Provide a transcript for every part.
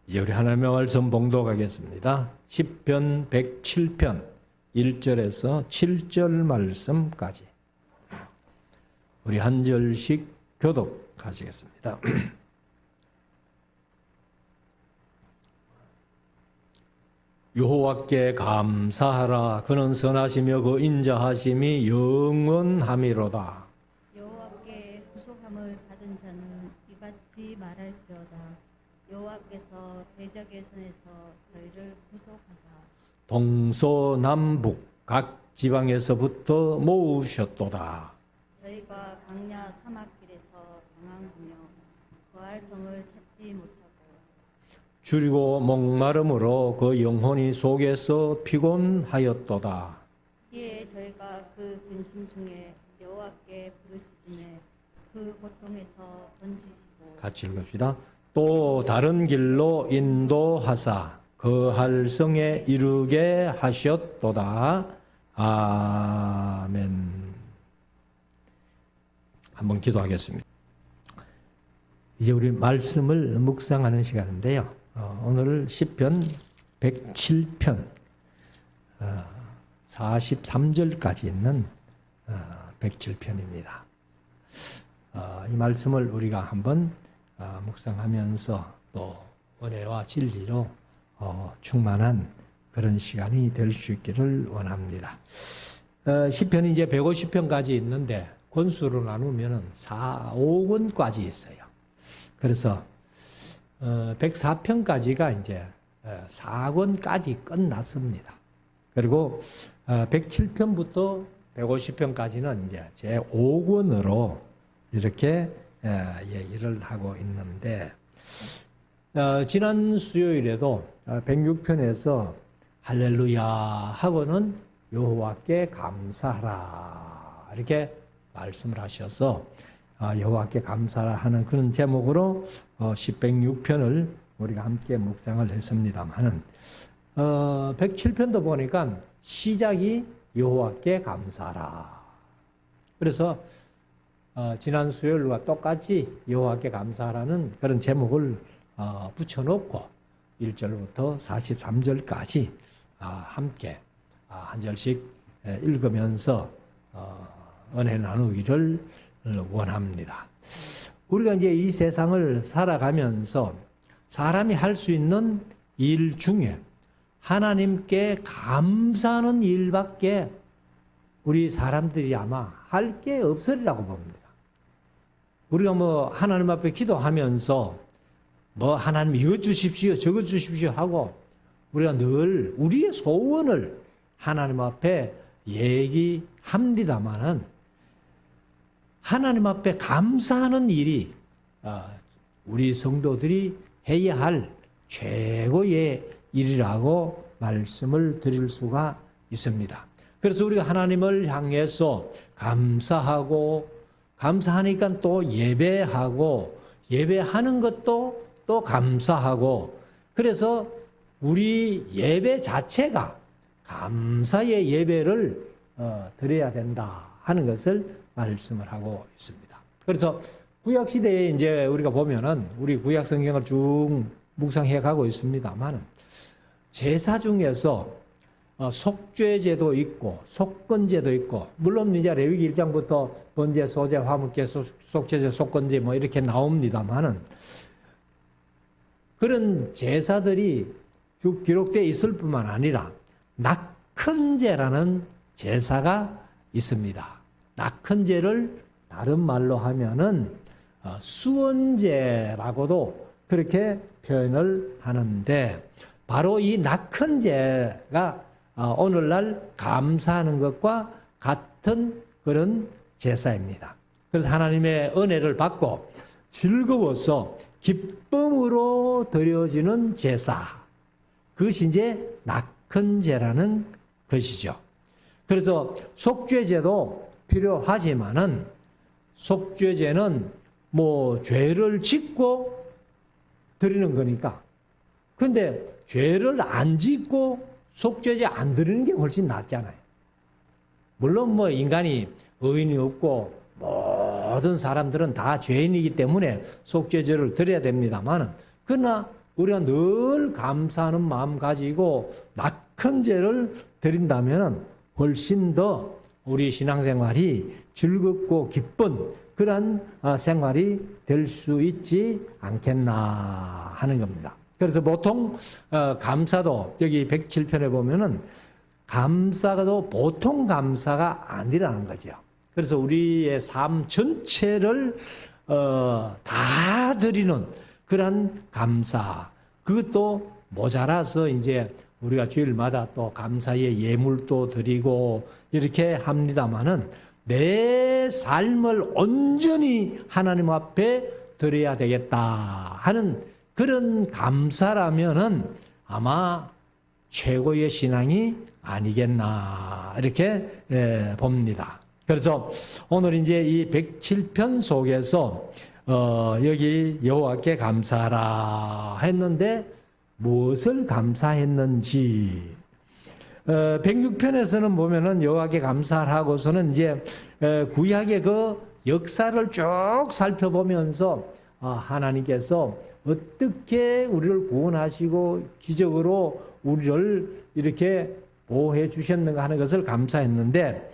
이제 우리 하나님의 말씀 봉독하겠습니다. 시편 107편 1절에서 7절 말씀까지 우리 한 절씩 교독하시겠습니다. 여호와께 감사하라. 그는 선하시며 그 인자하심이 영원함이로다. 여호와께 구속함을 받은 자는 이같이 말할지어다. 여호와께서 대적의 손에서 저희를 구속하사 동서남북 각 지방에서부터 모으셨도다. 저희가 광야 사막길에서 방황하며 거할 성을 찾지 못하고 줄이고 목마름으로 그 영혼이 속에서 피곤하였도다. 이에 저희가 그 근심 중에 여호와께 부르짖음에 그 고통에서 건지시고 같이 읽읍시다. 또 다른 길로 인도하사 거할 성에 이르게 하셨도다. 아멘. 한번 기도하겠습니다. 이제 우리 말씀을 묵상하는 시간인데요. 오늘 시편 107편 43절까지 있는 107편입니다. 이 말씀을 우리가 한번 묵상하면서 또 은혜와 진리로 충만한 그런 시간이 될 수 있기를 원합니다. 시편이 이제 150편까지 있는데 권수로 나누면 5권까지 있어요. 그래서 104편까지가 이제 4권까지 끝났습니다. 그리고 107편부터 150편까지는 이제 제 5권으로 이렇게 얘기를 하고 있는데 지난 수요일에도 106편에서 할렐루야 하고는 여호와께 감사하라 이렇게 말씀을 하셔서 여호와께 감사하라 하는 그런 제목으로 106편을 우리가 함께 묵상을 했습니다만은 107편도 보니까 시작이 여호와께 감사하라. 그래서 지난 수요일과 똑같이 여호와께 감사하라는 그런 제목을 붙여놓고 1절부터 43절까지 함께 한 절씩 읽으면서 은혜 나누기를 원합니다. 우리가 이제 이 세상을 살아가면서 사람이 할 수 있는 일 중에 하나님께 감사하는 일밖에 우리 사람들이 아마 할 게 없으리라고 봅니다. 우리가 하나님 앞에 기도하면서 하나님 이거 주십시오, 저거 주십시오 하고 우리가 늘 우리의 소원을 하나님 앞에 얘기합니다만은 하나님 앞에 감사하는 일이 우리 성도들이 해야 할 최고의 일이라고 말씀을 드릴 수가 있습니다. 그래서 우리가 하나님을 향해서 감사하니까 또 예배하고 예배하는 것도 또 감사하고 그래서 우리 예배 자체가 감사의 예배를 드려야 된다 하는 것을 말씀을 하고 있습니다. 그래서 구약 시대에 이제 우리가 보면은 우리 구약 성경을 쭉 묵상해 가고 있습니다만 제사 중에서 속죄제도 있고 속건제도 있고 물론 이제 레위기 1장부터 번제, 소제, 화목제, 속죄제, 속건제 이렇게 나옵니다만은 그런 제사들이 쭉 기록되어 있을 뿐만 아니라 낙헌제라는 제사가 있습니다. 낙헌제를 다른 말로 하면은 수언제라고도 그렇게 표현을 하는데 바로 이 낙헌제가 오늘날 감사하는 것과 같은 그런 제사입니다. 그래서 하나님의 은혜를 받고 즐거워서 기쁨으로 드려지는 제사 그것이 이제 낙헌제라는 것이죠. 그래서 속죄제도 필요하지만은 속죄제는 죄를 짓고 드리는 거니까. 근데 죄를 안 짓고 속죄제 안 드리는 게 훨씬 낫잖아요. 물론 인간이 의인이 없고 모든 사람들은 다 죄인이기 때문에 속죄제를 드려야 됩니다만 그러나 우리가 늘 감사하는 마음 가지고 낙큰 제를 드린다면 훨씬 더 우리 신앙생활이 즐겁고 기쁜 그런 생활이 될 수 있지 않겠나 하는 겁니다. 그래서 보통 감사도 여기 107편에 보면은 감사도 보통 감사가 아니라는 거죠. 그래서 우리의 삶 전체를 다 드리는 그런 감사, 그것도 모자라서 이제 우리가 주일마다 또 감사의 예물도 드리고 이렇게 합니다마는 내 삶을 온전히 하나님 앞에 드려야 되겠다 하는 그런 감사라면은 아마 최고의 신앙이 아니겠나 이렇게 봅니다. 그래서 오늘 이제 이 107편 속에서 여기 여호와께 감사하라 했는데 무엇을 감사했는지 106편에서는 보면은 여호와께 감사하고서는 이제 구약의 그 역사를 쭉 살펴보면서 하나님께서 어떻게 우리를 구원하시고 기적으로 우리를 이렇게 보호해 주셨는가 하는 것을 감사했는데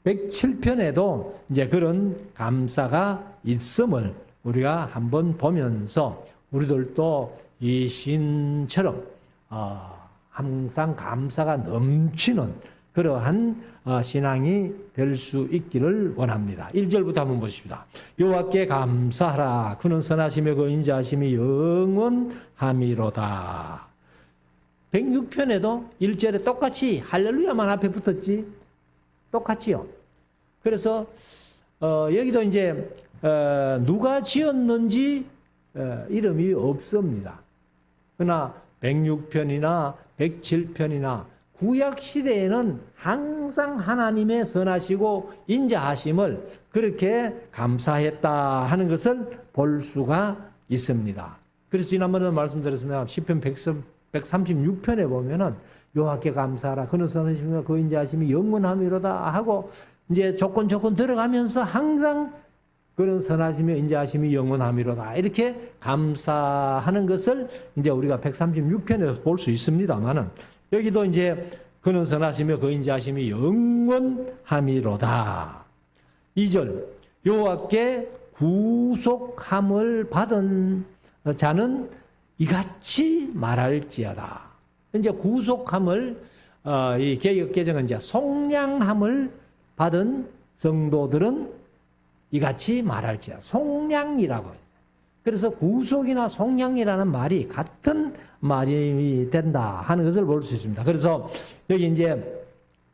107편에도 이제 그런 감사가 있음을 우리가 한번 보면서 우리들도 이 시인처럼 항상 감사가 넘치는 그러한 신앙이 될 수 있기를 원합니다. 1절부터 한번 보십시다. 여호와께 감사하라. 그는 선하시며 그 인자하심이 영원함이로다. 106편에도 1절에 똑같이 할렐루야만 앞에 붙었지 똑같지요. 그래서 여기도 이제 누가 지었는지 이름이 없습니다. 그러나 106편이나 107편이나 구약 시대에는 항상 하나님의 선하시고 인자하심을 그렇게 감사했다 하는 것을 볼 수가 있습니다. 그래서 지난번에도 말씀드렸습니다. 시편 136편에 보면은 여호와께 감사하라. 그는 선하시며 그 인자하심이 영원함이로다 하고 이제 조건 들어가면서 항상 그런 선하시며 인자하심이 영원함이로다 이렇게 감사하는 것을 이제 우리가 136편에서 볼 수 있습니다만은 여기도 이제 그는 선하시며 그 인자하심이 영원함이로다. 2절 여호와께 구속함을 받은 자는 이같이 말할지어다. 이제 구속함을 이 개역 개정은 이제 속량함을 받은 성도들은 이같이 말할지어다. 속량이라고 해요. 그래서 구속이나 속량이라는 말이 같은 말이 된다 하는 것을 볼 수 있습니다. 그래서 여기 이제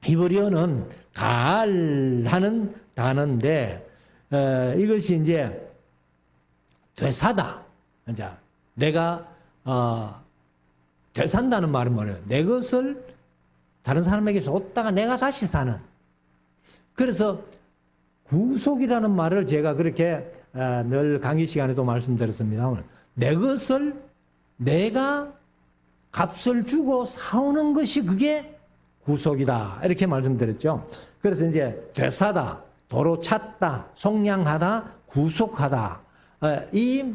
히브리어는 가알하는 단어인데 이것이 이제 되사다. 이제 내가 되산다는 말은 뭐예요? 내 것을 다른 사람에게 줬다가 내가 다시 사는. 그래서 구속이라는 말을 제가 그렇게 늘 강의 시간에도 말씀드렸습니다. 내 것을 내가 값을 주고 사오는 것이 그게 구속이다. 이렇게 말씀드렸죠. 그래서 이제 되사다, 도로 찾다, 속량하다, 구속하다. 이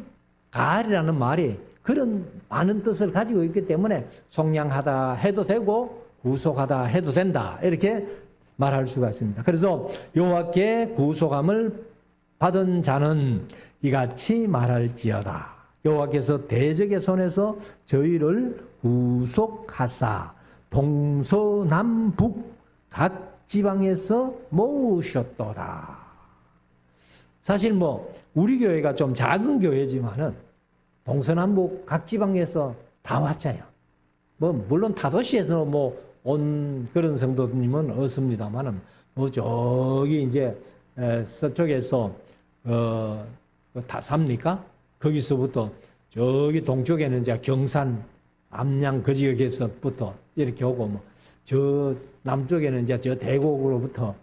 가알이라는 말이 그런 많은 뜻을 가지고 있기 때문에 속량하다 해도 되고 구속하다 해도 된다. 이렇게 말할 수가 있습니다. 그래서 여호와께 구속함을 받은 자는 이같이 말할지어다. 여호와께서 대적의 손에서 저희를 구속하사 동서남북 각 지방에서 모으셨도다. 사실 뭐 우리 교회가 좀 작은 교회지만은 동서남북 각 지방에서 다 왔잖아요. 뭐 물론 타도시에서 뭐 온 그런 성도님은 없습니다만은 뭐 저기 이제 서쪽에서 다 삽니까? 거기서부터 저기 동쪽에는 이제 경산, 암양 그 지역에서부터 이렇게 오고 뭐 저 남쪽에는 이제 저 대곡으로부터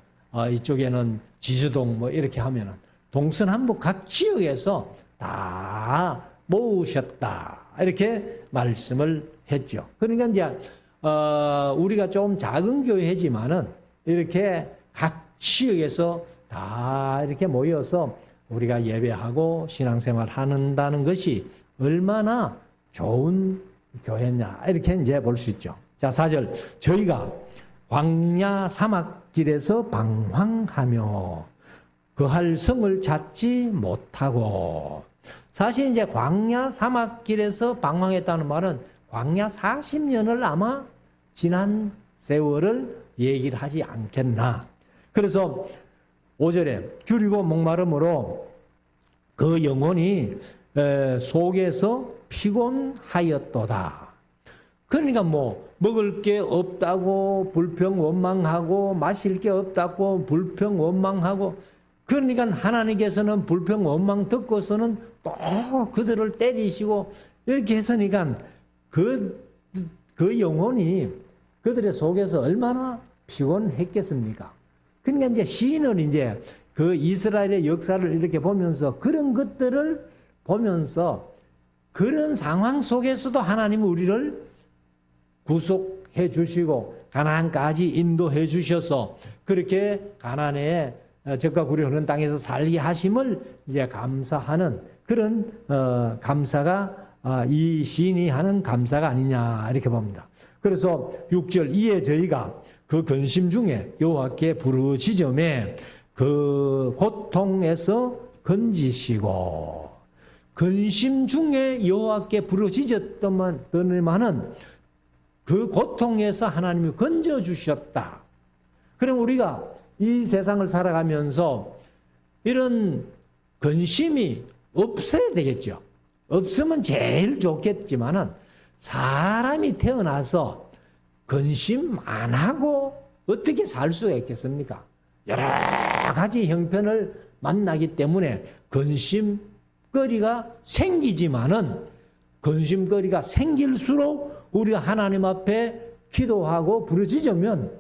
이쪽에는 지수동 뭐 이렇게 하면은 동서남북 각 지역에서 다 모으셨다 이렇게 말씀을 했죠. 그러니까 이제 우리가 좀 작은 교회지만은 이렇게 각 지역에서 다 이렇게 모여서 우리가 예배하고 신앙생활 한다는 것이 얼마나 좋은 교회냐 이렇게 이제 볼 수 있죠. 자, 4절 저희가 광야 사막길에서 방황하며 그할 성을 찾지 못하고. 사실 이제 광야 사막길에서 방황했다는 말은 광야 40년을 아마 지난 세월을 얘기를 하지 않겠나. 그래서 5절에 줄이고 목마름으로 그 영혼이 속에서 피곤하였도다. 그러니까 뭐 먹을 게 없다고 불평원망하고 마실 게 없다고 불평원망하고, 그러니까 하나님께서는 불평원망 듣고서는 또 그들을 때리시고 이렇게 했으니까 그 영혼이 그들의 속에서 얼마나 피곤했겠습니까? 그러니까 이제 시인은 이제 그 이스라엘의 역사를 이렇게 보면서 그런 것들을 보면서 그런 상황 속에서도 하나님은 우리를 구속해 주시고 가나안까지 인도해 주셔서 그렇게 가나안의 적과 굴이 흐르는 땅에서 살게 하심을 이제 감사하는 그런 감사가 이 시인이 하는 감사가 아니냐 이렇게 봅니다. 그래서 6절 이에 저희가 그 근심 중에 여호와께 부르짖음에 그 고통에서 건지시고. 근심 중에 여호와께 부르짖었더니만은 그 고통에서 하나님이 건져주셨다. 그럼 우리가 이 세상을 살아가면서 이런 근심이 없어야 되겠죠. 없으면 제일 좋겠지만은 사람이 태어나서 근심 안 하고 어떻게 살 수가 있겠습니까? 여러 가지 형편을 만나기 때문에 근심거리가 생기지만은 근심거리가 생길수록 우리가 하나님 앞에 기도하고 부르짖으면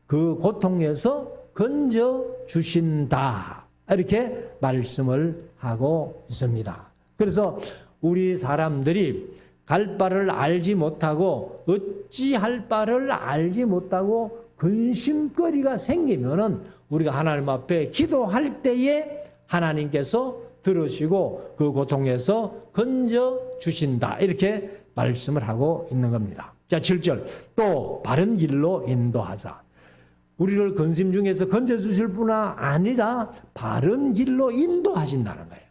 그 고통에서 건져 주신다. 이렇게 말씀을 하고 있습니다. 그래서 우리 사람들이 갈 바를 알지 못하고 어찌할 바를 알지 못하고 근심거리가 생기면은 우리가 하나님 앞에 기도할 때에 하나님께서 들으시고 그 고통에서 건져 주신다. 이렇게 말씀을 하고 있는 겁니다. 자, 7절 또 바른 길로 인도하사. 우리를 근심 중에서 건져 주실 뿐 아니라 바른 길로 인도하신다는 거예요.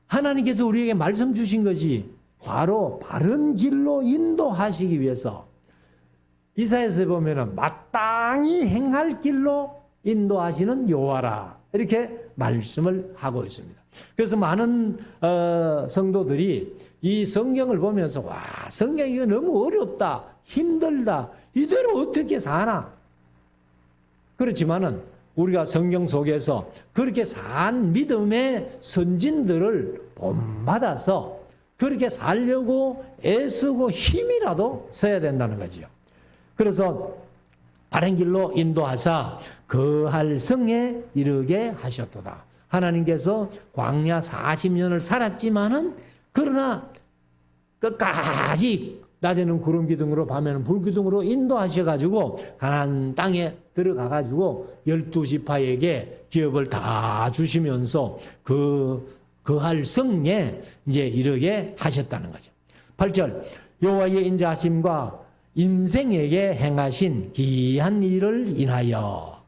하나님께서 우리에게 말씀 주신 것이 바로 바른 길로 인도하시기 위해서 이사야서에 보면은 마땅히 행할 길로 인도하시는 여호와라 이렇게 말씀을 하고 있습니다. 그래서 많은 성도들이 이 성경을 보면서 와, 성경이 이거 너무 어렵다, 힘들다, 이대로 어떻게 사나? 그렇지만은 우리가 성경 속에서 그렇게 산 믿음의 선진들을 본받아서 그렇게 살려고 애쓰고 힘이라도 써야 된다는 거지요. 그래서 바른 길로 인도하사 거할 성에 이르게 하셨도다. 하나님께서 광야 40년을 살았지만은 그러나 끝까지 낮에는 구름 기둥으로 밤에는 불 기둥으로 인도하셔가지고 가나안 땅에 들어가가지고 12지파에게 기업을 다 주시면서 거할 성에 이제 이르게 하셨다는 거죠. 8절 여호와의 인자하심과 인생에게 행하신 기이한 일을 인하여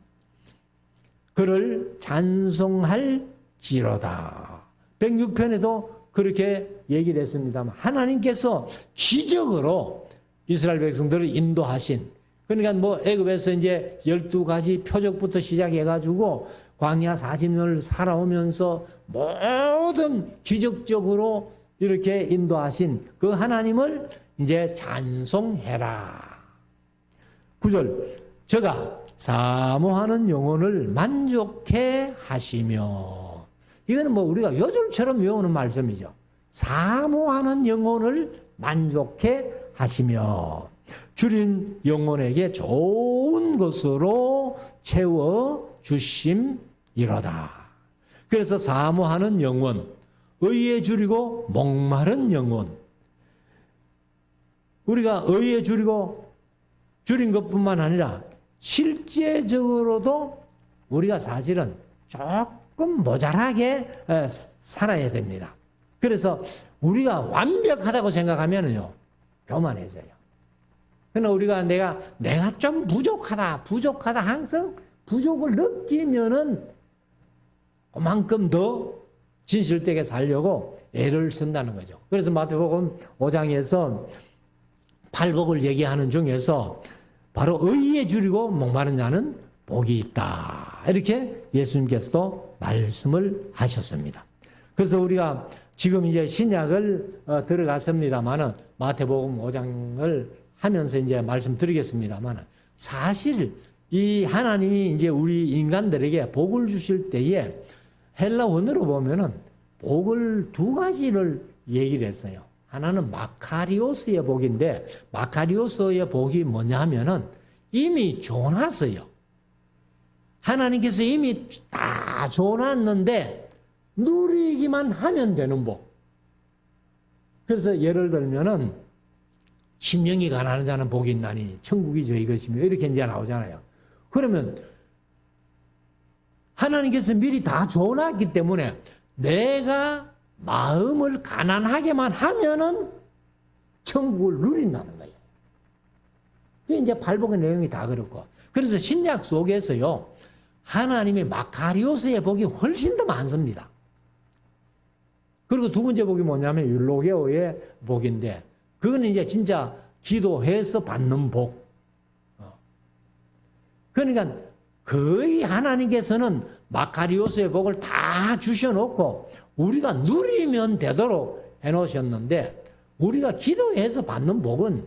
그를 찬송할지로다. 106편에도 그렇게 얘기를 했습니다만 하나님께서 기적으로 이스라엘 백성들을 인도하신, 그러니까 뭐 애굽에서 이제 12가지 표적부터 시작해가지고 광야 40년을 살아오면서 모든 기적적으로 이렇게 인도하신 그 하나님을 이제 찬송해라. 9절 저가 사모하는 영혼을 만족해 하시며. 이거는 뭐 우리가 요절처럼 외우는 말씀이죠. 사모하는 영혼을 만족해 하시며 줄인 영혼에게 좋은 것으로 채워 주심이로다. 그래서 사모하는 영혼, 의에 줄이고 목마른 영혼. 우리가 의에 줄인 것뿐만 아니라 실제적으로도 우리가 사실은 조금 모자라게 살아야 됩니다. 그래서 우리가 완벽하다고 생각하면은요, 교만해져요. 그러나 우리가 내가 좀 부족하다, 항상 부족을 느끼면은 그만큼 더 진실되게 살려고 애를 쓴다는 거죠. 그래서 마태복음 5장에서 팔복을 얘기하는 중에서 바로 의에 줄이고 목마른 자는 복이 있다. 이렇게 예수님께서도 말씀을 하셨습니다. 그래서 우리가 지금 이제 신약을 들어갔습니다만은 마태복음 5장을 하면서 이제 말씀드리겠습니다만은 사실 이 하나님이 이제 우리 인간들에게 복을 주실 때에 헬라 원어로 보면은 복을 두 가지를 얘기를 했어요. 하나는 마카리오스의 복인데 마카리오스의 복이 뭐냐 하면은 이미 줘놨어요. 하나님께서 이미 다 줘놨는데 누리기만 하면 되는 복. 그래서 예를 들면은 심령이 가난한 자는 복이 있나니 천국이 저희 것이며 이렇게 이제 나오잖아요. 그러면 하나님께서 미리 다 줘놨기 때문에 내가 마음을 가난하게만 하면은 천국을 누린다는 거예요. 그게 이제 팔복의 내용이 다 그렇고. 그래서 신약 속에서요, 하나님의 마카리오스의 복이 훨씬 더 많습니다. 그리고 두 번째 복이 뭐냐면 율로게오의 복인데, 그건 이제 진짜 기도해서 받는 복. 그러니까 거의 하나님께서는 마카리오스의 복을 다 주셔놓고 우리가 누리면 되도록 해놓으셨는데 우리가 기도해서 받는 복은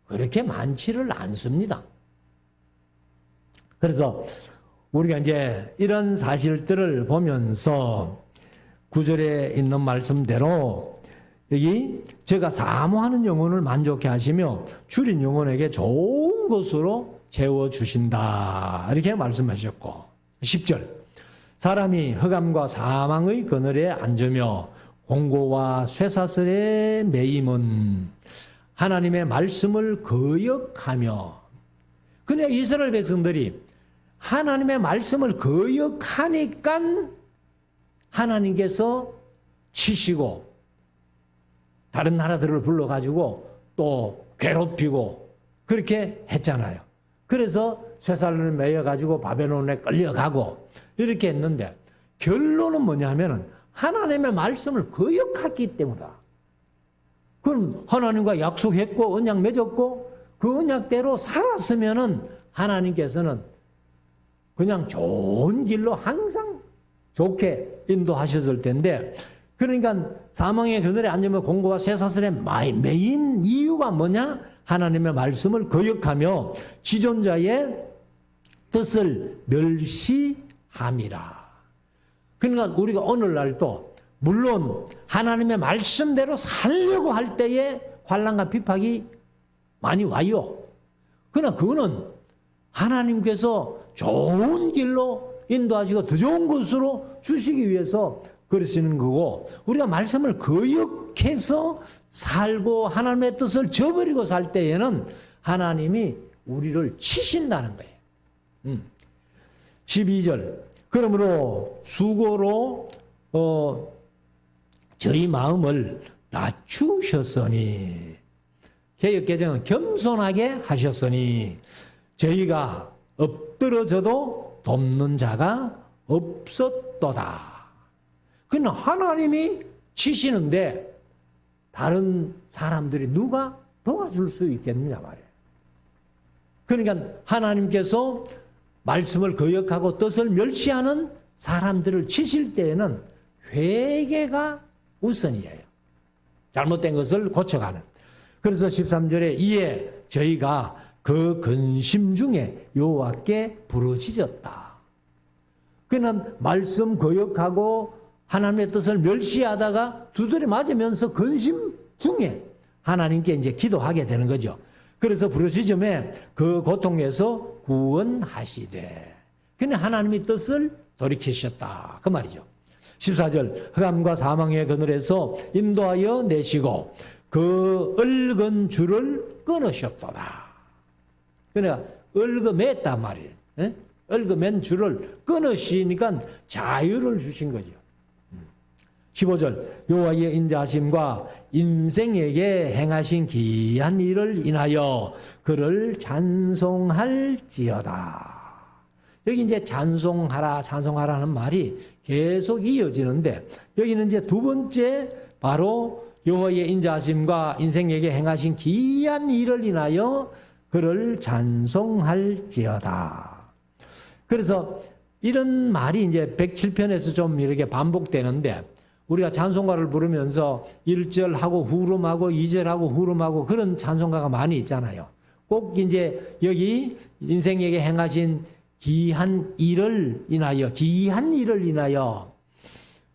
그렇게 많지를 않습니다. 그래서 우리가 이제 이런 사실들을 보면서 9절에 있는 말씀대로 여기 제가 사모하는 영혼을 만족해 하시며 줄인 영혼에게 좋은 것으로 채워주신다. 이렇게 말씀하셨고 10절 사람이 흑암과 사망의 그늘에 앉으며 공고와 쇠사슬에 매임은 하나님의 말씀을 거역하며 그냥 이스라엘 백성들이 하나님의 말씀을 거역하니까 하나님께서 치시고 다른 나라들을 불러가지고 또 괴롭히고 그렇게 했잖아요. 그래서 쇠사슬을 매여가지고 바벨론에 끌려가고 이렇게 했는데 결론은 뭐냐면은 하나님의 말씀을 거역했기 때문이다. 그럼 하나님과 약속했고 언약 맺었고 그 언약대로 살았으면은 하나님께서는 그냥 좋은 길로 항상 좋게 인도하셨을 텐데 그러니까 사망의 그늘에 앉으면 공고와 쇠사슬에 매인 이유가 뭐냐? 하나님의 말씀을 거역하며 지존자의 뜻을 멸시함이라. 그러니까 우리가 오늘날도 물론 하나님의 말씀대로 살려고 할 때에 환난과 핍박이 많이 와요. 그러나 그거는 하나님께서 좋은 길로 인도하시고 더 좋은 것으로 주시기 위해서 그러시는 거고 우리가 말씀을 거역해서 살고 하나님의 뜻을 저버리고 살 때에는 하나님이 우리를 치신다는 거예요. 12절 그러므로 수고로 저희 마음을 낮추셨으니 개역개정은 겸손하게 하셨으니 저희가 엎드러져도 돕는 자가 없었도다. 그러나 하나님이 치시는데 다른 사람들이 누가 도와줄 수 있겠느냐 말이에요. 그러니까 하나님께서 말씀을 거역하고 뜻을 멸시하는 사람들을 치실 때에는 회개가 우선이에요. 잘못된 것을 고쳐가는. 그래서 13절에 이에 저희가 그 근심 중에 여호와께 부르짖었다. 그는 말씀 거역하고 하나님의 뜻을 멸시하다가 두드려 맞으면서 근심 중에 하나님께 이제 기도하게 되는 거죠. 그래서 부르짖음에 그 고통에서 구원하시되. 그는 하나님의 뜻을 돌이키셨다. 그 말이죠. 14절 흑암과 사망의 그늘에서 인도하여 내시고 그 얽은 줄을 끊으셨도다. 그러니까 얽어맸단 말이에요. 얽어맨 줄을 끊으시니까 자유를 주신 거죠. 15절 여호와의 인자하심과 인생에게 행하신 귀한 일을 인하여 그를 찬송할지어다. 여기 이제 찬송하라는 말이 계속 이어지는데, 여기는 이제 두 번째 바로 여호와의 인자하심과 인생에게 행하신 귀한 일을 인하여 그를 찬송할지어다. 그래서 이런 말이 이제 107편에서 좀 이렇게 반복되는데, 우리가 찬송가를 부르면서 1절하고 후렴하고 2절하고 후렴하고 그런 찬송가가 많이 있잖아요. 꼭 이제 여기 인생에게 행하신 귀한 일을 인하여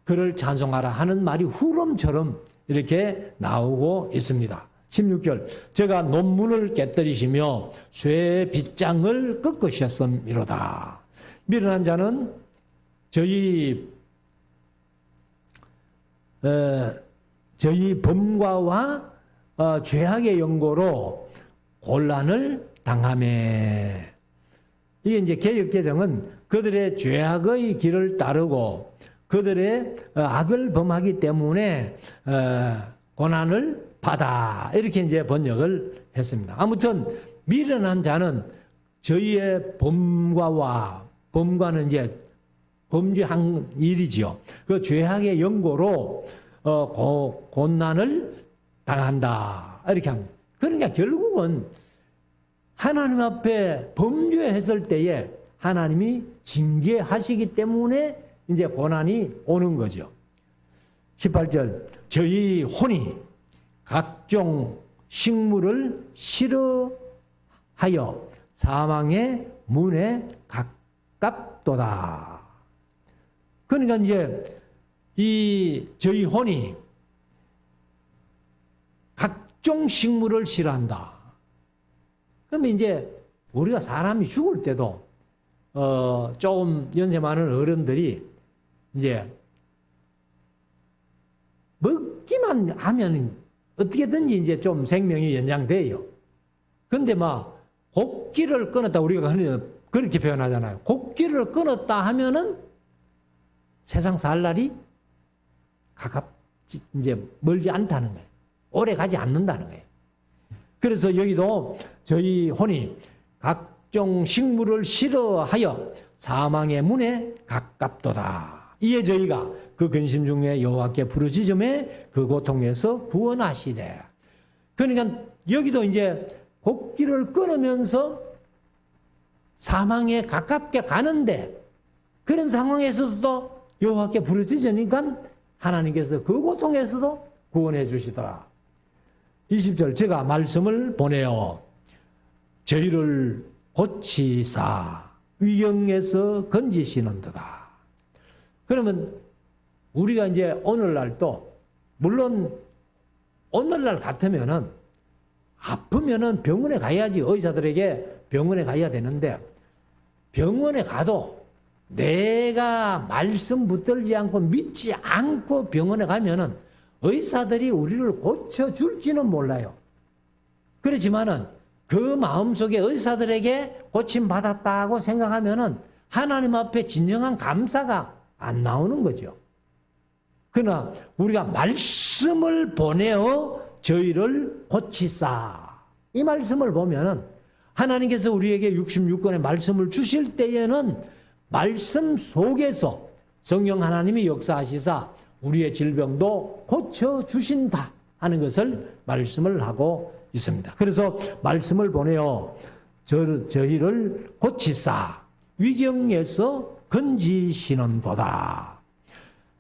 그를 찬송하라 하는 말이 후렴처럼 이렇게 나오고 있습니다. 16절, 제가 논문을 깨뜨리시며 쇠 빗장을 꺾으셨음이로다. 미련한 자는 저희 범과와 죄악의 연고로 곤란을 당하매. 이게 이제 개역개정은 그들의 죄악의 길을 따르고 그들의 악을 범하기 때문에 고난을 받아, 이렇게 이제 번역을 했습니다. 아무튼 미련한 자는 저희의 범과는 이제 범죄한 일이지요. 그 죄악의 연고로 고난을 당한다, 이렇게 합니다. 그러니까 결국은 하나님 앞에 범죄했을 때에 하나님이 징계하시기 때문에 이제 고난이 오는 거죠. 18절, 저희 혼이 각종 식물을 싫어하여 사망의 문에 가깝도다. 그러니까 이제 저희 혼이 각종 식물을 싫어한다. 그러면 이제 우리가 사람이 죽을 때도 조금 연세 많은 어른들이 이제 먹기만 하면 어떻게든지 이제 좀 생명이 연장돼요. 근데 막 곡기를 끊었다, 우리가 그렇게 표현하잖아요. 곡기를 끊었다 하면은 세상 살 날이 이제 멀지 않다는 거예요. 오래 가지 않는다는 거예요. 그래서 여기도 저희 혼이 각종 식물을 싫어하여 사망의 문에 가깝도다. 이에 저희가 그 근심 중에 여호와께 부르짖음에 그 고통에서 구원하시되. 그러니까 여기도 이제 곡기를 끊으면서 사망에 가깝게 가는데, 그런 상황에서도 여호와께 부르짖으니까 하나님께서 그 고통에서도 구원해 주시더라. 20절, 제가 말씀을 보내어 저희를 고치사 위경에서 건지시는도다. 그러면 우리가 이제 오늘날도, 물론 오늘날 같으면은 아프면은 병원에 가야지, 의사들에게 병원에 가야 되는데, 병원에 가도 내가 말씀 붙들지 않고 믿지 않고 병원에 가면은 의사들이 우리를 고쳐줄지는 몰라요. 그렇지만은 그 마음속에 의사들에게 고침받았다고 생각하면은 하나님 앞에 진정한 감사가 안 나오는 거죠. 그러나 우리가 말씀을 보내어 저희를 고치사, 이 말씀을 보면은 하나님께서 우리에게 66권의 말씀을 주실 때에는 말씀 속에서 성령 하나님이 역사하시사 우리의 질병도 고쳐주신다 하는 것을 말씀을 하고 있습니다. 그래서 말씀을 보내어 저희를 고치사 위경에서 건지시는도다.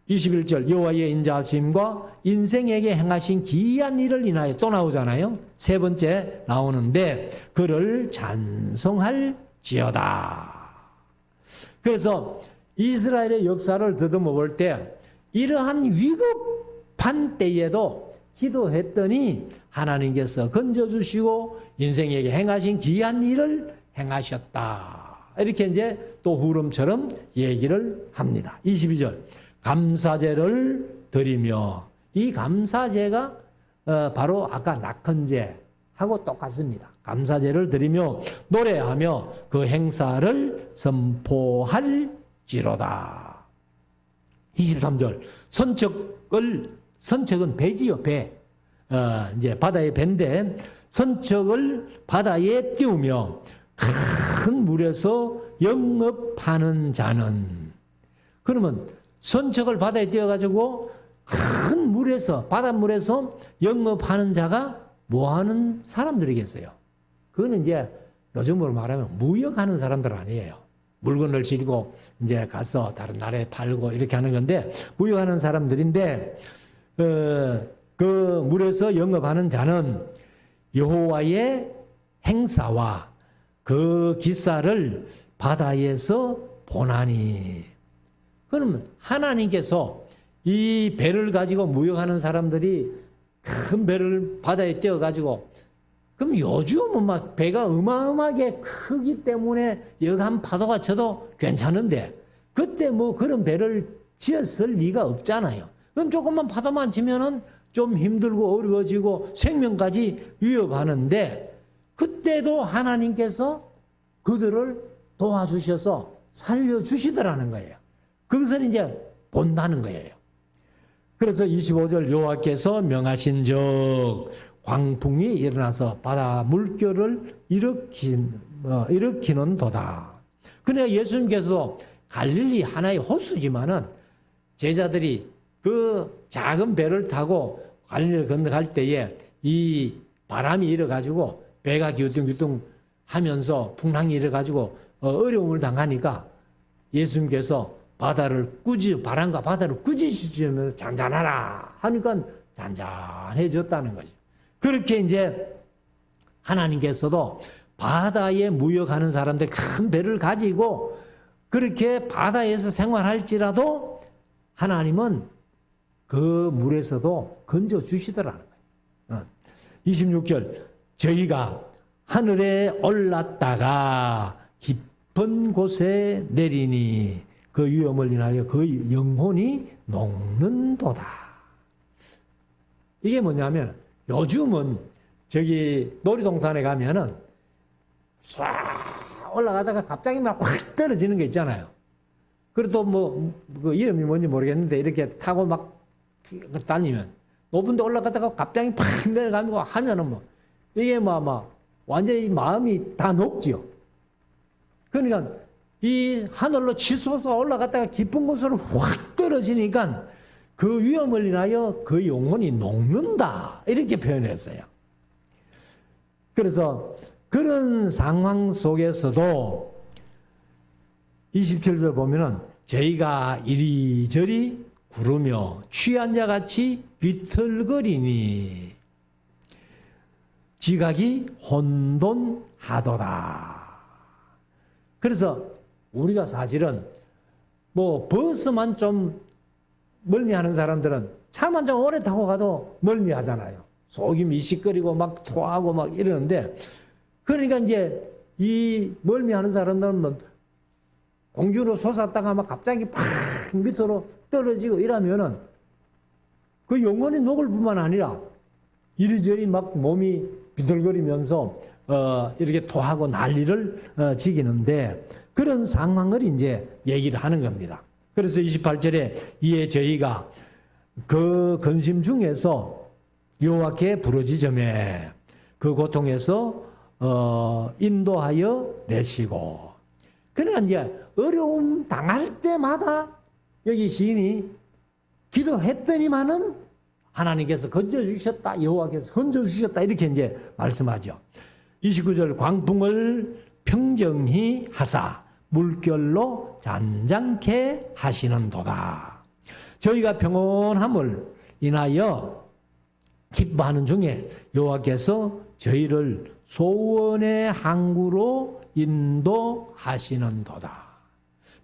21절, 여호와의 인자하심과 인생에게 행하신 기이한 일을 인하여, 또 나오잖아요. 세 번째 나오는데 그를 찬송할지어다. 그래서 이스라엘의 역사를 더듬어 볼 때 이러한 위급한 때에도 기도했더니 하나님께서 건져주시고 인생에게 행하신 귀한 일을 행하셨다. 이렇게 이제 또 후름처럼 얘기를 합니다. 22절, 감사제를 드리며, 이 감사제가 바로 아까 낙헌제하고 똑같습니다. 감사제를 드리며 노래하며 그 행사를 선포할지로다. 23절, 선척은 배지요, 배. 이제 바다의 배인데 선척을 바다에 띄우며 큰 물에서 영업하는 자는, 그러면 선척을 바다에 띄워가지고 큰 물에서, 바닷물에서 영업하는 자가 뭐 하는 사람들이겠어요? 그거는 이제 요즘으로 말하면 무역하는 사람들 아니에요. 물건을 지고 이제 가서 다른 나라에 팔고 이렇게 하는 건데, 무역하는 사람들인데, 그 물에서 영업하는 자는 여호와의 행사와 그 기사를 바다에서 보나니. 그러면 하나님께서 이 배를 가지고 무역하는 사람들이 큰 배를 바다에 띄워가지고, 그럼 요즘은 막 배가 어마어마하게 크기 때문에 여간 파도가 쳐도 괜찮은데, 그때 뭐 그런 배를 지었을 리가 없잖아요. 그럼 조금만 파도만 치면은 좀 힘들고 어려워지고 생명까지 위협하는데, 그때도 하나님께서 그들을 도와주셔서 살려주시더라는 거예요. 그것을 이제 본다는 거예요. 그래서 25절 여호와께서 명하신 적 광풍이 일어나서 바다 물결을 일으키는 도다. 그러니까 예수님께서 갈릴리 하나의 호수지만은 제자들이 그 작은 배를 타고 갈릴리를 건너갈 때에 이 바람이 일어가지고 배가 기우뚱기우뚱 하면서 풍랑이 일어가지고 어려움을 당하니까 예수님께서 바람과 바다를 꾸짖으시면서 잔잔하라 하니까 잔잔해졌다는 거죠. 그렇게 이제 하나님께서도 바다에 무역하는 사람들 큰 배를 가지고 그렇게 바다에서 생활할지라도 하나님은 그 물에서도 건져주시더라는 거예요. 26절 저희가 하늘에 올랐다가 깊은 곳에 내리니 그 위험을 인하여 그 영혼이 녹는도다. 이게 뭐냐면 요즘은 저기 놀이동산에 가면은 쫙 올라가다가 갑자기 막 확 떨어지는 게 있잖아요. 그래도 뭐 그 이름이 뭔지 모르겠는데 이렇게 타고 막 다니면 높은 데 올라가다가 갑자기 팍 내려가고 하면은 뭐 이게 뭐 완전히 마음이 다 녹지요. 그러니까 이 하늘로 치솟아 올라갔다가 깊은 곳으로 확 떨어지니까 그 위험을 인하여 그 영혼이 녹는다. 이렇게 표현했어요. 그래서 그런 상황 속에서도 27절 보면은 저희가 이리저리 구르며 취한 자 같이 비틀거리니 지각이 혼돈하도다. 그래서 우리가 사실은 뭐 버스만 좀 멀미하는 사람들은 차만 좀 오래 타고 가도 멀미하잖아요. 속이 미식거리고 막 토하고 막 이러는데, 그러니까 이제 이 멀미하는 사람들은 뭐 공중으로 솟았다가 막 갑자기 팍 밑으로 떨어지고 이러면은 그 영혼이 녹을 뿐만 아니라 이리저리 막 몸이 비틀거리면서 이렇게 토하고 난리를 지기는데, 그런 상황을 이제 얘기를 하는 겁니다. 그래서 28절에 이에 저희가 그 근심 중에서 여호와께 부르짖으매 그 고통에서 인도하여 내시고. 그러니까 이제 어려움 당할 때마다 여기 시인이 기도했더니만은 하나님께서 건져주셨다, 여호와께서 건져주셨다, 이렇게 이제 말씀하죠. 29절 광풍을 평정히 하사 물결로 잔잔케 하시는도다. 저희가 평온함을 인하여 기뻐하는 중에 여호와께서 저희를 소원의 항구로 인도하시는도다.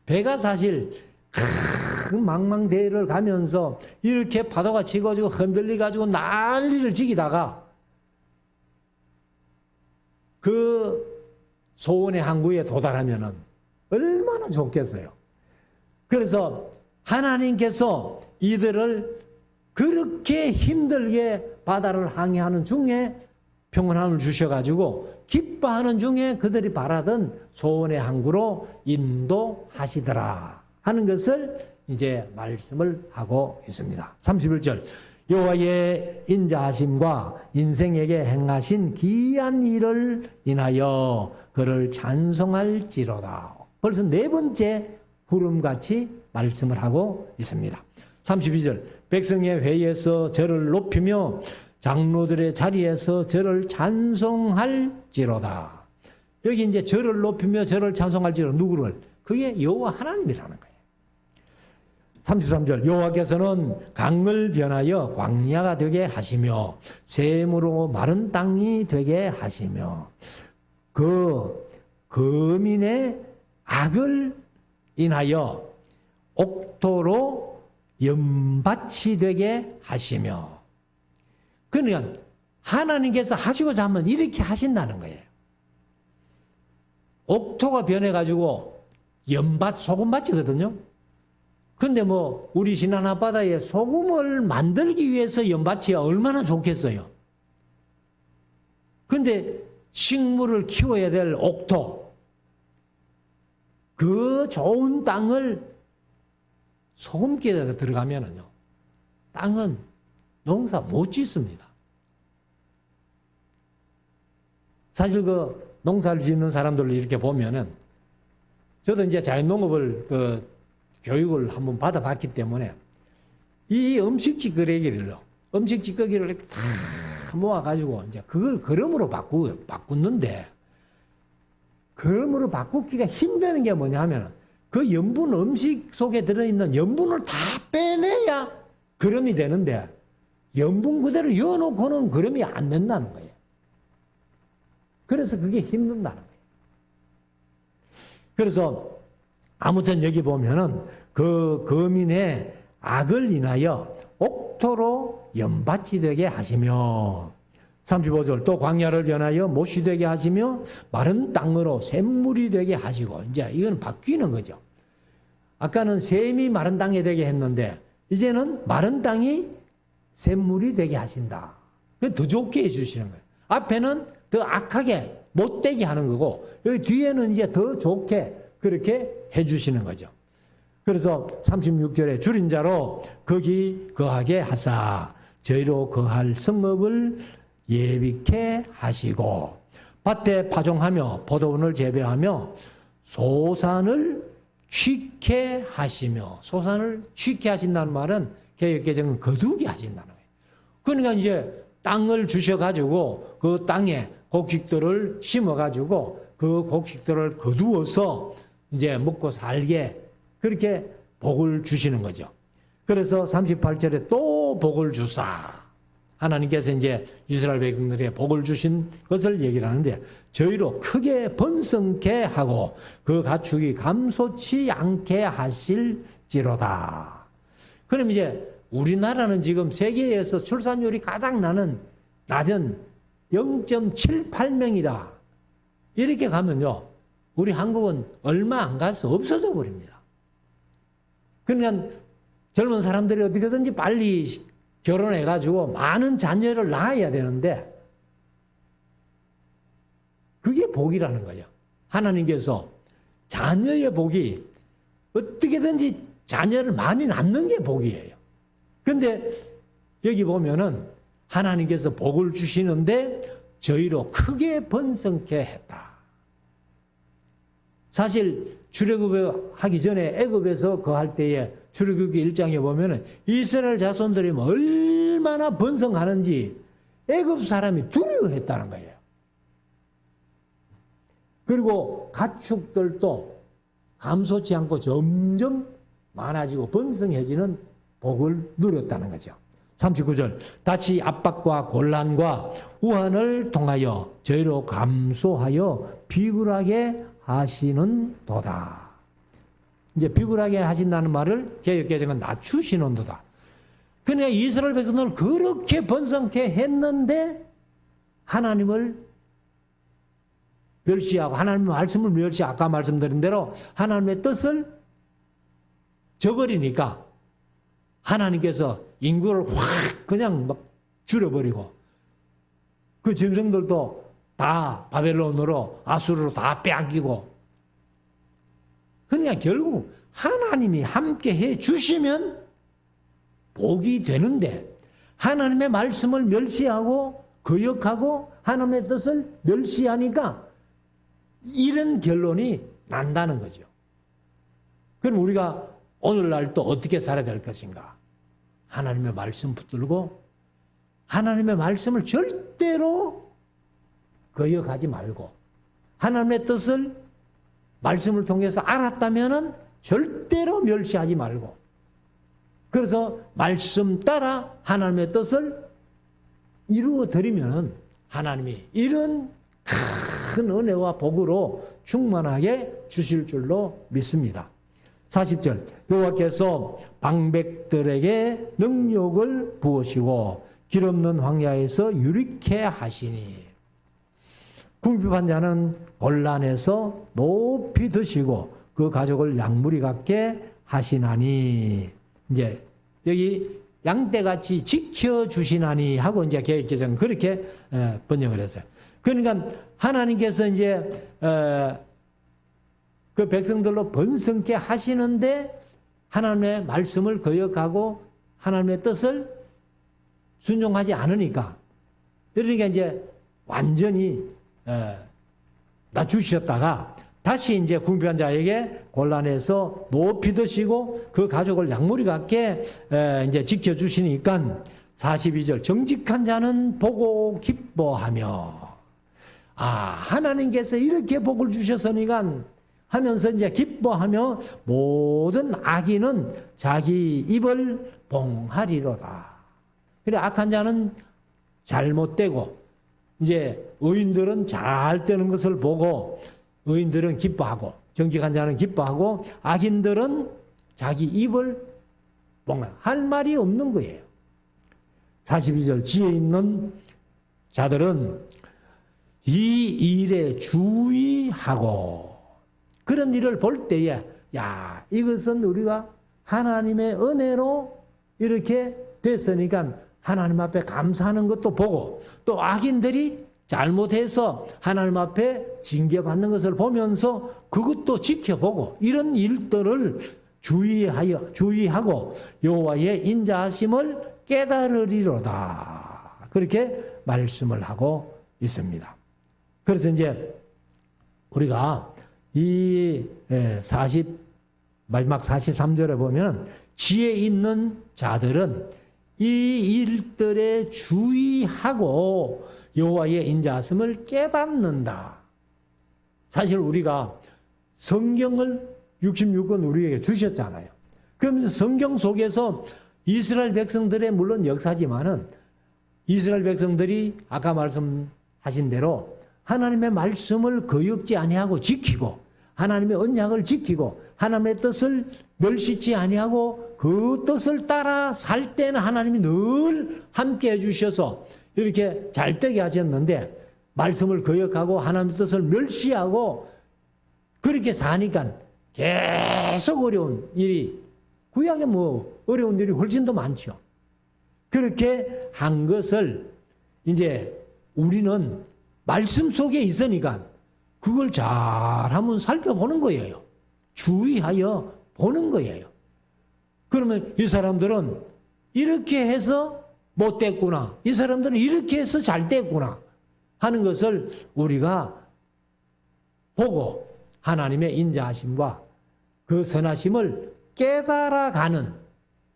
배가 사실 큰 망망대해를 가면서 이렇게 파도가 치고지고 흔들리가지고 난리를 지기다가 그 소원의 항구에 도달하면은 얼마나 좋겠어요. 그래서 하나님께서 이들을 그렇게 힘들게 바다를 항해하는 중에 평온함을 주셔가지고 기뻐하는 중에 그들이 바라던 소원의 항구로 인도하시더라 하는 것을 이제 말씀을 하고 있습니다. 31절 여호와의 인자하심과 인생에게 행하신 기이한 일을 인하여 그를 찬송할지로다. 벌써 네 번째 부름같이 말씀을 하고 있습니다. 32절 백성의 회의에서 저를 높이며 장로들의 자리에서 저를 찬송할지로다. 여기 이제 저를 높이며 저를 찬송할지로다. 누구를? 그게 여호와 하나님이라는 거예요. 33절 여호와께서는 강을 변하여 광야가 되게 하시며 샘으로 마른 땅이 되게 하시며 그 거민의 악을 인하여 옥토로 연밭이 되게 하시며, 그러니까 하나님께서 하시고자 하면 이렇게 하신다는 거예요. 옥토가 변해가지고 연밭, 소금밭이거든요. 근데 뭐 우리 신안 앞바다에 소금을 만들기 위해서 연밭이 얼마나 좋겠어요. 근데 식물을 키워야 될 옥토, 그 좋은 땅을 소금기에다가 들어가면은요, 땅은 농사 못 짓습니다. 사실 그 농사를 짓는 사람들을 이렇게 보면은, 저도 이제 자연농업을 교육을 한번 받아봤기 때문에 이 음식 찌꺼기를 이렇게 다 모아가지고 이제 그걸 거름으로 바꾸는데, 거름으로 바꾸기가 힘드는 게 뭐냐면 그 염분, 음식 속에 들어있는 염분을 다 빼내야 거름이 되는데, 염분 그대로 이어놓고는 거름이 안 된다는 거예요. 그래서 그게 힘든다는 거예요. 그래서 아무튼 여기 보면은 그 거민의 악을 인하여 옥토로 연밭이 되게 하시며, 35절 또 광야를 변하여 못이 되게 하시며 마른 땅으로 샘물이 되게 하시고, 이제 이건 바뀌는 거죠. 아까는 샘이 마른 땅이 되게 했는데 이제는 마른 땅이 샘물이 되게 하신다. 더 좋게 해주시는 거예요. 앞에는 더 악하게 못되게 하는 거고, 여기 뒤에는 이제 더 좋게 그렇게 해주시는 거죠. 그래서 36절에 줄인 자로 거기 거하게 하사 저희로 거할 성읍을 예비케 하시고 밭에 파종하며 포도원을 재배하며 소산을 취케 하시며, 소산을 취케 하신다는 말은 개역개정은 거두게 하신다는 거예요. 그러니까 이제 땅을 주셔가지고 그 땅에 곡식들을 심어가지고 그 곡식들을 거두어서 이제 먹고 살게 그렇게 복을 주시는 거죠. 그래서 38절에 또 복을 주사, 하나님께서 이제 이스라엘 백성들에게 복을 주신 것을 얘기를 하는데, 저희로 크게 번성케 하고 그 가축이 감소치 않게 하실지로다. 그럼 이제 우리나라는 지금 세계에서 출산율이 가장 낮은 0.78명이다. 이렇게 가면요, 우리 한국은 얼마 안 가서 없어져 버립니다. 그러니까 젊은 사람들이 어떻게든지 빨리 결혼해가지고 많은 자녀를 낳아야 되는데, 그게 복이라는 거예요. 하나님께서 자녀의 복이 어떻게든지 자녀를 많이 낳는 게 복이에요. 그런데 여기 보면은 하나님께서 복을 주시는데 저희로 크게 번성케 했다. 사실 출애굽을 하기 전에 애굽에서 거할 때에 출애굽기 1장에 보면은 이스라엘 자손들이 얼마나 번성하는지 애굽 사람이 두려워했다는 거예요. 그리고 가축들도 감소치 않고 점점 많아지고 번성해지는 복을 누렸다는 거죠. 39절 다시 압박과 곤란과 우환을 통하여 저희로 감소하여 비굴하게 하시는 도다. 이제 비굴하게 하신다는 말을 개역개정은 낮추시는 도다. 그러니까 이스라엘 백성을 그렇게 번성케 했는데 하나님을 멸시하고 하나님의 말씀을 멸시하고, 아까 말씀드린 대로 하나님의 뜻을 저버리니까 하나님께서 인구를 확 그냥 막 줄여버리고 그 짐승들도 다 바벨론으로 아수르로 다 빼앗기고, 그러니까 결국 하나님이 함께 해 주시면 복이 되는데 하나님의 말씀을 멸시하고 거역하고 하나님의 뜻을 멸시하니까 이런 결론이 난다는 거죠. 그럼 우리가 오늘날 또 어떻게 살아야 될 것인가? 하나님의 말씀 붙들고 하나님의 말씀을 절대로 거역하지 말고 하나님의 뜻을 말씀을 통해서 알았다면은 절대로 멸시하지 말고 그래서 말씀 따라 하나님의 뜻을 이루어 드리면 하나님이 이런 큰 은혜와 복으로 충만하게 주실 줄로 믿습니다. 40절 여호와께서 방백들에게 능력을 부으시고 길 없는 황야에서 유리케 하시니 궁핍한 자는 곤란해서 높이 드시고 그 가족을 양무리 같게 하시나니 이제 여기 양떼같이 지켜주시나니 하고 이제 개혁개정은 그렇게 번역을 했어요. 그러니까 하나님께서 이제 그 백성들로 번성케 하시는데 하나님의 말씀을 거역하고 하나님의 뜻을 순종하지 않으니까 그러니까 이제 완전히 낮추셨다가 다시 이제 궁핍한 자에게 곤란해서 높이 드시고 그 가족을 양무리 같게 이제 지켜주시니까 42절 정직한 자는 보고 기뻐하며 하나님께서 이렇게 복을 주셨으니까 하면서 이제 기뻐하며 모든 악인은 자기 입을 봉하리로다. 그래 악한 자는 잘못되고 이제 의인들은 잘 되는 것을 보고 의인들은 기뻐하고 정직한 자는 기뻐하고 악인들은 자기 입을 봉하 할 말이 없는 거예요. 42절 지혜 있는 자들은 이 일에 주의하고 그런 일을 볼 때에 야 이것은 우리가 하나님의 은혜로 이렇게 됐으니까 하나님 앞에 감사하는 것도 보고 또 악인들이 잘못해서 하나님 앞에 징계받는 것을 보면서 그것도 지켜보고 이런 일들을 주의하고 여호와의 인자하심을 깨달으리로다. 그렇게 말씀을 하고 있습니다. 그래서 이제 우리가 이 마지막 43절에 보면 지혜 있는 자들은 이 일들에 주의하고 여호와의 인자하심을 깨닫는다. 사실 우리가 성경을 66권 우리에게 주셨잖아요. 그러면서 성경 속에서 이스라엘 백성들의 물론 역사지만은 이스라엘 백성들이 아까 말씀하신 대로 하나님의 말씀을 거역지 아니하고 지키고 하나님의 언약을 지키고 하나님의 뜻을 멸시치 아니하고 그 뜻을 따라 살 때는 하나님이 늘 함께 해주셔서 이렇게 잘 되게 하셨는데 말씀을 거역하고 하나님의 뜻을 멸시하고 그렇게 사니까 계속 어려운 일이 구약에 뭐 어려운 일이 훨씬 더 많죠. 그렇게 한 것을 이제 우리는 말씀 속에 있으니까 그걸 잘 한번 살펴보는 거예요. 주의하여 보는 거예요. 그러면 이 사람들은 이렇게 해서 못 됐구나. 이 사람들은 이렇게 해서 잘 됐구나. 하는 것을 우리가 보고 하나님의 인자하심과 그 선하심을 깨달아가는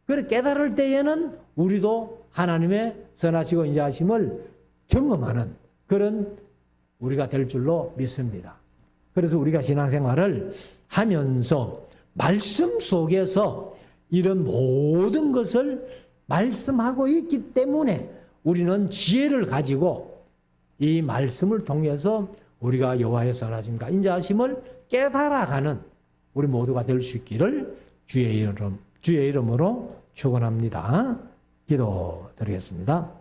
그걸 깨달을 때에는 우리도 하나님의 선하시고 인자하심을 경험하는 그런 우리가 될 줄로 믿습니다. 그래서 우리가 신앙생활을 하면서 말씀 속에서 이런 모든 것을 말씀하고 있기 때문에 우리는 지혜를 가지고 이 말씀을 통해서 우리가 여호와의 선하심과 인자하심을 깨달아가는 우리 모두가 될 수 있기를 주의 이름으로 축원합니다. 기도드리겠습니다.